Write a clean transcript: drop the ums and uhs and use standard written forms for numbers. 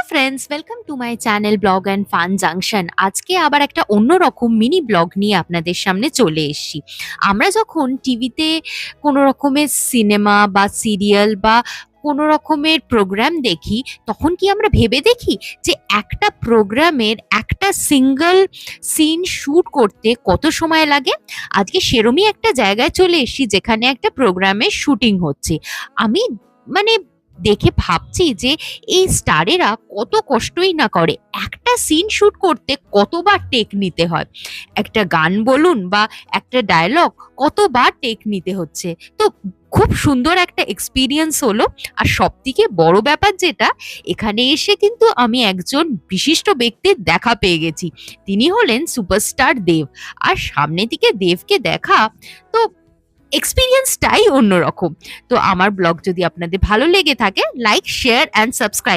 Friends, welcome to my channel blog and fun junction. আজকে আবার একটা অন্যরকম মিনি ব্লগ নিয়ে আপনাদের সামনে চলে এসেছি। আমরা যখন টিভিতে কোনো রকমের সিনেমা বা সিরিয়াল বা কোনো রকমের প্রোগ্রাম দেখি, তখন কি আমরা ভেবে দেখি যে একটা প্রোগ্রামের একটা সিঙ্গেল সিন শুট করতে কত সময় লাগে? আজকে সেরমই একটা জায়গায় চলে এসেছি যেখানে একটা প্রোগ্রামের শুটিং হচ্ছে। আমি মানে দেখে ভাবছি যে এই স্টারেরা কত কষ্টই না করে, একটা সিন শুট করতে কতবার টেক নিতে হয়, একটা গান বলুন বা একটা ডায়লগ কতবার টেক নিতে হচ্ছে। তো খুব সুন্দর একটা এক্সপিরিয়েন্স হলো। আর সব থেকে বড় ব্যাপার যেটা, এখানে এসে কিন্তু আমি একজন বিশিষ্ট ব্যক্তির দেখা পেয়ে গেছি। তিনি হলেন সুপারস্টার দেব। আর সামনে থেকে দেবকে দেখা, তো এক্সপিরিয়েন্সটাই অন্যরকম। তো আমার ব্লগ যদি আপনাদের ভালো লেগে থাকে, লাইক, শেয়ার অ্যান্ড সাবস্ক্রাইব।